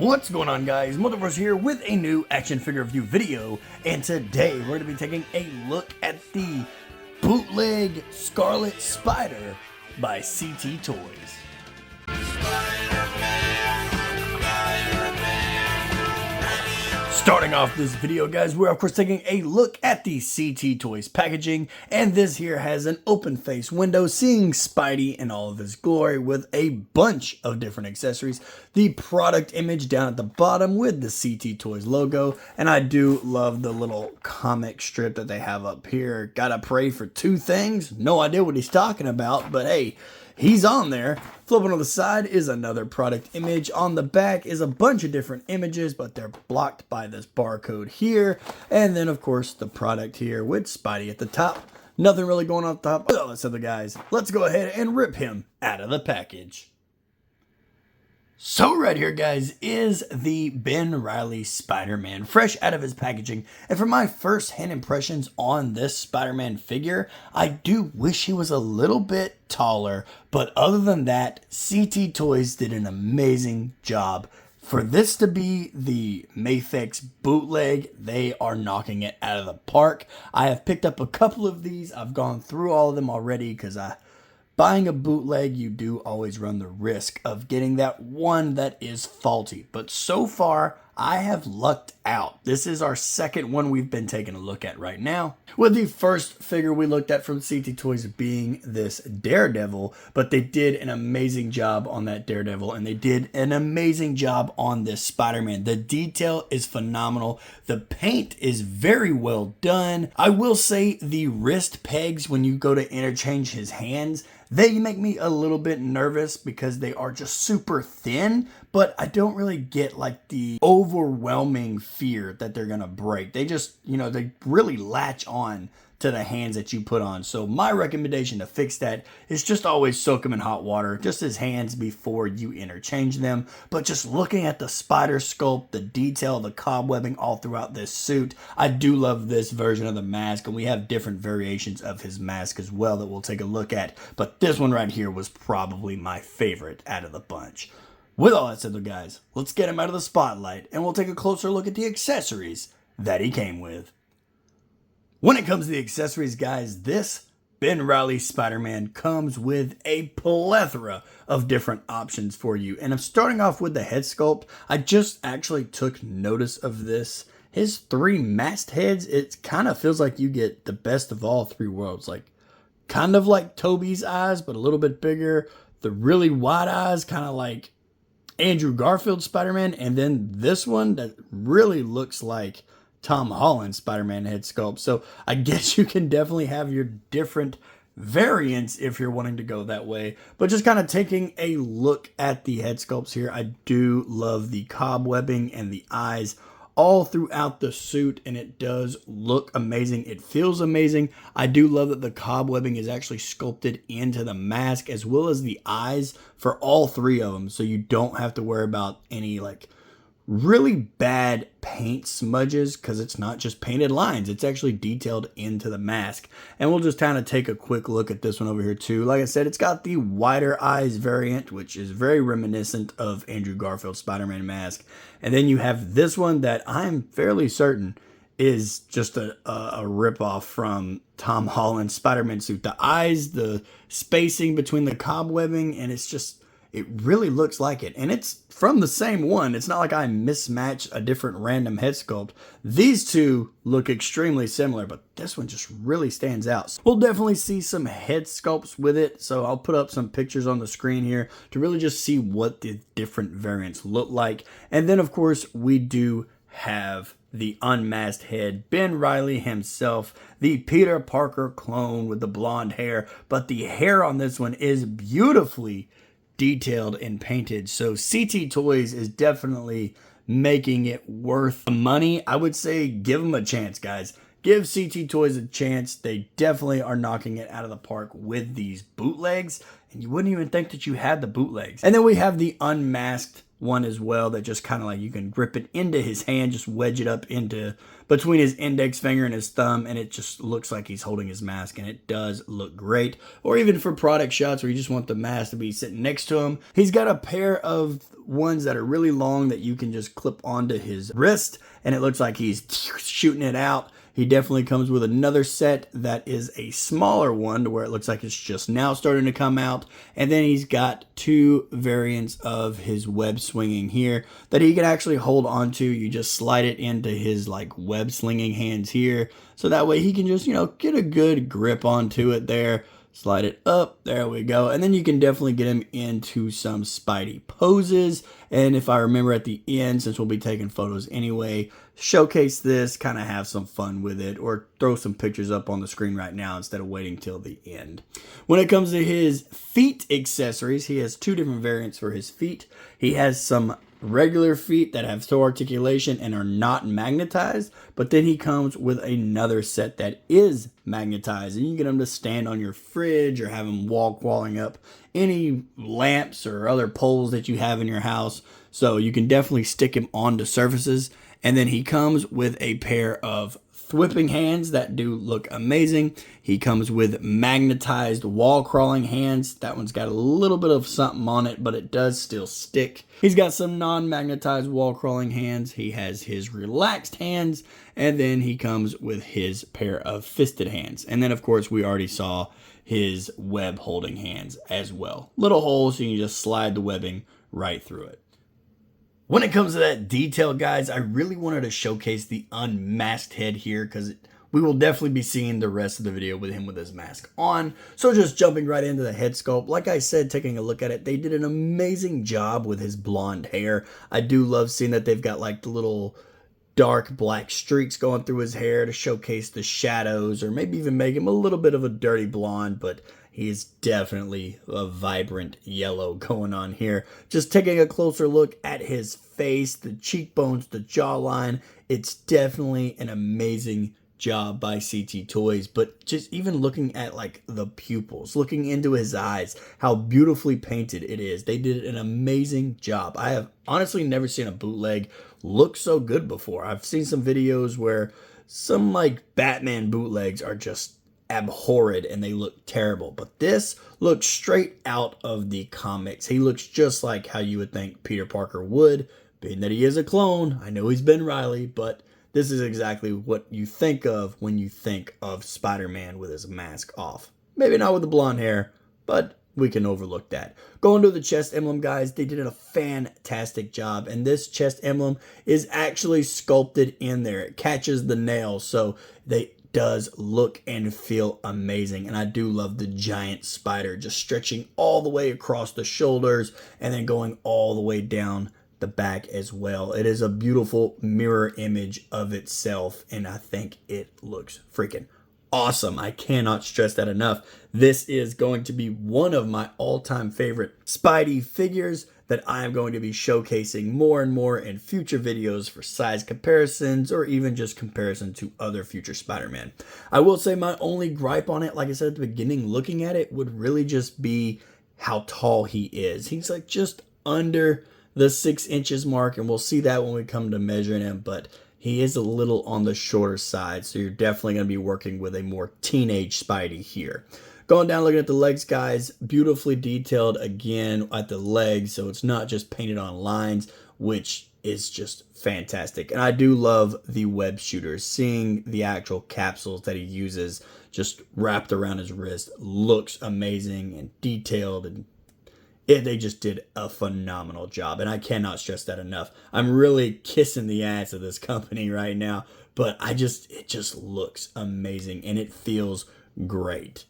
What's going on, guys? Multiverse here with a new action figure review video, and today we're going to be taking a look at the bootleg Scarlet Spider by cttoys. Starting off this video, guys, we're of course taking a look at the cttoys packaging, and this here has an open face window seeing Spidey in all of his glory with a bunch of different accessories. The product image down at the bottom with the cttoys logo, and I do love the little comic strip that they have up here. Gotta pray for two things. No idea what he's talking about, but hey, he's on there. Flipping on the side is another product image. On the back is a bunch of different images, but they're blocked by this barcode here. And then, of course, the product here with Spidey at the top. Nothing really going on top. With all this other guys, let's go ahead and rip him out of the package. So right here, guys, is the Ben Reilly Spider-Man, fresh out of his packaging. And for my first hand impressions on this Spider-Man figure, I do wish he was a little bit taller. But other than that, cttoys did an amazing job. For this to be the mafex bootleg, they are knocking it out of the park. I have picked up a couple of these. I've gone through all of them already because buying a bootleg, you do always run the risk of getting that one that is faulty. But so far, I have lucked out. This is our second one we've been taking a look at right now. With the first figure we looked at from cttoys being this Daredevil, but they did an amazing job on that Daredevil, and they did an amazing job on this Spider-Man. The detail is phenomenal. The paint is very well done. I will say the wrist pegs, when you go to interchange his hands, they make me a little bit nervous because they are just super thin, but I don't really get like the overwhelming fear that they're gonna break. They just, they really latch on to the hands that you put on. So my recommendation to fix that is just always soak them in hot water, just his hands before you interchange them. But just looking at the spider sculpt, the detail, the cobwebbing all throughout this suit, I do love this version of the mask, and we have different variations of his mask as well that we'll take a look at. But this one right here was probably my favorite out of the bunch. With all that said, guys, let's get him out of the spotlight and we'll take a closer look at the accessories that he came with. When it comes to the accessories, guys, this Ben Reilly Spider-Man comes with a plethora of different options for you. And I'm starting off with the head sculpt. I just actually took notice of this. His three mast heads, it kind of feels like you get the best of all three worlds. Like, kind of like Tobey's eyes, but a little bit bigger. The really wide eyes, kind of like Andrew Garfield Spider-Man. And then this one that really looks like Tom Holland Spider-Man head sculpt. So I guess you can definitely have your different variants if you're wanting to go that way. But just kind of taking a look at the head sculpts here, I do love the cobwebbing and the eyes all throughout the suit, and it does look amazing. It feels amazing. I do love that the cobwebbing is actually sculpted into the mask as well as the eyes for all three of them, so you don't have to worry about any like really bad paint smudges, because it's not just painted lines, it's actually detailed into the mask. And we'll just kind of take a quick look at this one over here too. Like I said, it's got the wider eyes variant, which is very reminiscent of Andrew Garfield's Spider-Man mask. And then you have this one that I'm fairly certain is just a ripoff from Tom Holland's Spider-Man suit. The eyes, the spacing between the cobwebbing, and it really looks like it. And it's from the same one. It's not like I mismatched a different random head sculpt. These two look extremely similar, but this one just really stands out. So we'll definitely see some head sculpts with it. So I'll put up some pictures on the screen here to really just see what the different variants look like. And then, of course, we do have the unmasked head, Ben Reilly himself, the Peter Parker clone with the blonde hair. But the hair on this one is beautifully detailed and painted. So cttoys is definitely making it worth the money. I would say give them a chance, guys. Give cttoys a chance. They definitely are knocking it out of the park with these bootlegs, and you wouldn't even think that you had the bootlegs. And then we have the unmasked one as well that just kind of like you can grip it into his hand, just wedge it up into between his index finger and his thumb, and it just looks like he's holding his mask, and it does look great. Or even for product shots where you just want the mask to be sitting next to him. He's got a pair of ones that are really long that you can just clip onto his wrist, and it looks like he's shooting it out. He definitely comes with another set that is a smaller one to where it looks like it's just now starting to come out. And then he's got two variants of his web swinging here that he can actually hold onto. You just slide it into his like web slinging hands here. So that way he can just, get a good grip onto it there. Slide it up. There we go. And then you can definitely get him into some Spidey poses. And if I remember at the end, since we'll be taking photos anyway, showcase this, kind of have some fun with it, or throw some pictures up on the screen right now instead of waiting till the end. When it comes to his feet accessories, he has two different variants for his feet. He has some regular feet that have toe articulation and are not magnetized, but then he comes with another set that is magnetized, and you can get him to stand on your fridge or have him walling up any lamps or other poles that you have in your house. So you can definitely stick him onto surfaces. And then he comes with a pair of thwipping hands that do look amazing. He comes with magnetized wall crawling hands. That one's got a little bit of something on it, but it does still stick. He's got some non-magnetized wall crawling hands. He has his relaxed hands, and then he comes with his pair of fisted hands. And then of course we already saw his web holding hands as well. Little holes so you can just slide the webbing right through it. When it comes to that detail, guys, I really wanted to showcase the unmasked head here because we will definitely be seeing the rest of the video with him with his mask on. So just jumping right into the head sculpt, like I said, taking a look at it, they did an amazing job with his blonde hair. I do love seeing that they've got like the little dark black streaks going through his hair to showcase the shadows, or maybe even make him a little bit of a dirty blonde, but he is definitely a vibrant yellow going on here. Just taking a closer look at his face, the cheekbones, the jawline, it's definitely an amazing job by cttoys. But just even looking at like the pupils, looking into his eyes, how beautifully painted it is. They did an amazing job. I have honestly never seen a bootleg look so good before. I've seen some videos where some like Batman bootlegs are just abhorred and they look terrible, but this looks straight out of the comics. He looks just like how you would think Peter Parker would, being that he is a clone. I know he's Ben Reilly, but this is exactly what you think of when you think of Spider-Man with his mask off. Maybe not with the blonde hair, but we can overlook that. Going to the chest emblem, guys, they did a fantastic job, and this chest emblem is actually sculpted in there. It catches the nail, so they does look and feel amazing. And I do love the giant spider just stretching all the way across the shoulders and then going all the way down the back as well. It is a beautiful mirror image of itself, and I think it looks freaking awesome. I cannot stress that enough. This is going to be one of my all-time favorite Spidey figures that I am going to be showcasing more and more in future videos for size comparisons, or even just comparison to other future Spider-Man. I will say my only gripe on it, like I said at the beginning, looking at it, would really just be how tall he is. He's like just under the 6 inches mark, and we'll see that when we come to measuring him, but he is a little on the shorter side, so you're definitely going to be working with a more teenage Spidey here. Going down, looking at the legs, guys, beautifully detailed again at the legs, so it's not just painted on lines, which is just fantastic. And I do love the web shooters. Seeing the actual capsules that he uses just wrapped around his wrist looks amazing and detailed, and they just did a phenomenal job, and I cannot stress that enough. I'm really kissing the ass of this company right now, but it just looks amazing, and it feels great.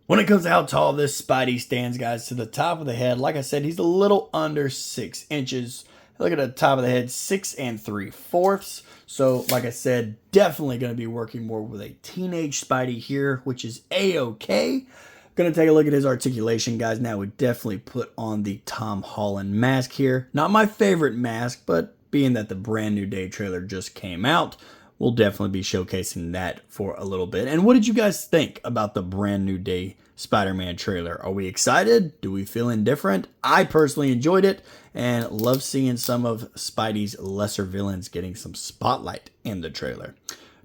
When it comes to how tall this Spidey stands, guys, to the top of the head, like I said, he's a little under 6 inches. Look at the top of the head, 6 3/4. So, like I said, definitely going to be working more with a teenage Spidey here, which is A-okay. Going to take a look at his articulation, guys. Now, we definitely put on the Tom Holland mask here. Not my favorite mask, but being that the brand new day trailer just came out, we'll definitely be showcasing that for a little bit. And what did you guys think about the brand new day Spider-Man trailer. Are we excited? Do we feel indifferent? I personally enjoyed it and love seeing some of Spidey's lesser villains getting some spotlight in the trailer.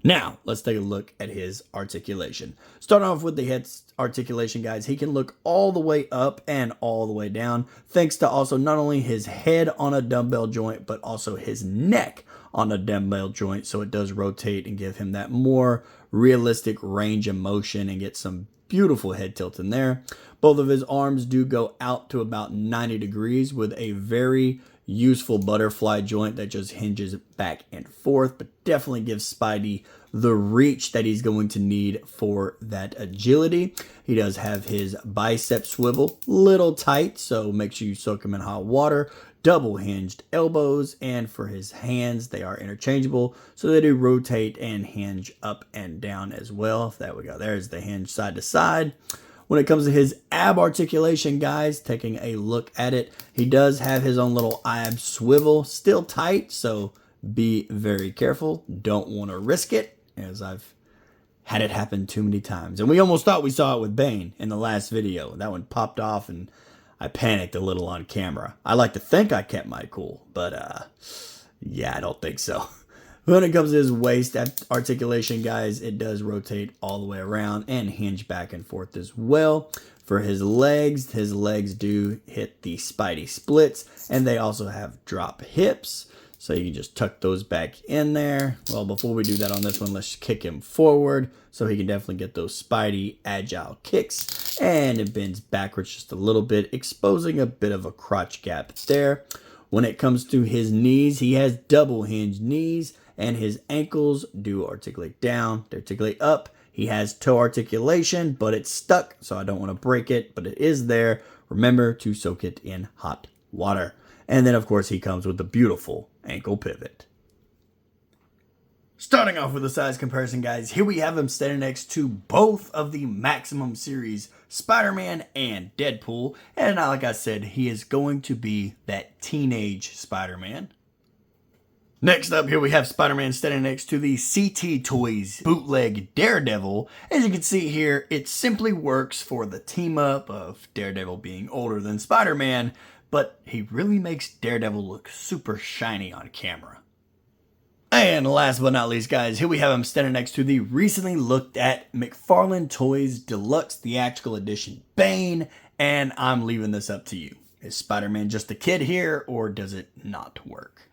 Now, let's take a look at his articulation. Starting off with the head articulation, guys, he can look all the way up and all the way down, thanks to also not only his head on a dumbbell joint, but also his neck on a dumbbell joint, so it does rotate and give him that more realistic range of motion and get some beautiful head tilt in there. Both of his arms do go out to about 90 degrees with a very useful butterfly joint that just hinges back and forth, but definitely gives Spidey the reach that he's going to need for that agility. He does have his bicep swivel, little tight, so make sure you soak him in hot water. Double hinged elbows, and for his hands, they are interchangeable, so they do rotate and hinge up and down as well. There we go. There's the hinge side to side. When it comes to his ab articulation, guys, taking a look at it, he does have his own little ab swivel, still tight, so be very careful. Don't want to risk it, as I've had it happen too many times. And we almost thought we saw it with Bane in the last video. That one popped off and I panicked a little on camera. I like to think I kept my cool, but yeah, I don't think so. When it comes to his waist articulation, guys, it does rotate all the way around and hinge back and forth as well. For his legs do hit the Spidey splits, and they also have drop hips. So you can just tuck those back in there. Well, before we do that on this one, let's kick him forward so he can definitely get those Spidey agile kicks. And it bends backwards just a little bit, exposing a bit of a crotch gap there. When it comes to his knees, he has double hinged knees, and his ankles do articulate down, they articulate up. He has toe articulation, but it's stuck, so I don't want to break it, but it is there. Remember to soak it in hot water. And then, of course, he comes with the beautiful ankle pivot. Starting off with the size comparison, guys, here we have him standing next to both of the Maximum series, Spider-Man and Deadpool. And like I said, he is going to be that teenage Spider-Man. Next up, here we have Spider-Man standing next to the cttoys bootleg Daredevil. As you can see here, it simply works for the team-up of Daredevil being older than Spider-Man, but he really makes Daredevil look super shiny on camera. And last but not least, guys, here we have him standing next to the recently looked at McFarlane Toys Deluxe Theatrical Edition Bane, and I'm leaving this up to you. Is Spider-Man just a kid here, or does it not work?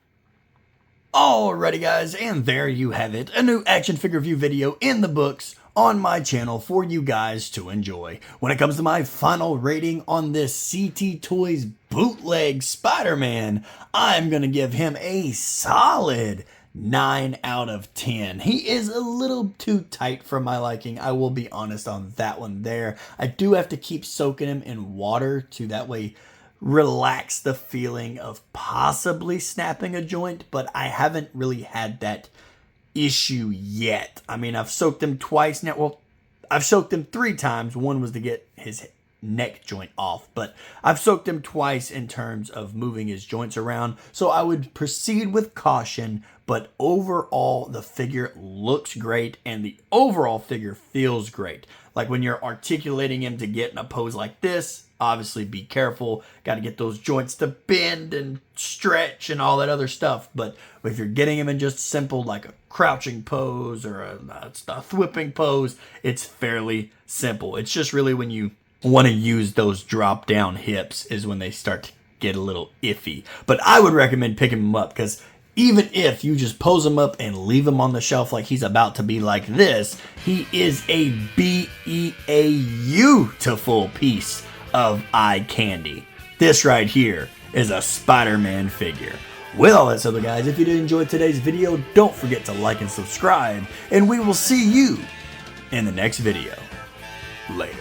Alrighty, guys, and there you have it, a new action figure review video in the books on my channel for you guys to enjoy. When it comes to my final rating on this cttoys bootleg Spider-Man, I'm going to give him a solid 9 out of 10. He is a little too tight for my liking. I will be honest on that one there. I do have to keep soaking him in water to that way relax the feeling of possibly snapping a joint, but I haven't really had that issue yet. I mean, I've soaked him twice now. Well, I've soaked him 3 times. One was to get his neck joint off, but I've soaked him twice in terms of moving his joints around. So I would proceed with caution, but overall the figure looks great and the overall figure feels great. Like when you're articulating him to get in a pose like this, obviously be careful. Got to get those joints to bend and stretch and all that other stuff. But if you're getting him in just simple like a crouching pose or a thwipping pose, it's fairly simple. It's just really when you want to use those drop down hips is when they start to get a little iffy. But I would recommend picking him up, because even if you just pose him up and leave him on the shelf like he's about to be like this, he is a beautiful piece of eye candy. This right here is a Spider-Man figure. With all that said, guys, if you did enjoy today's video, don't forget to like and subscribe, and we will see you in the next video. Later.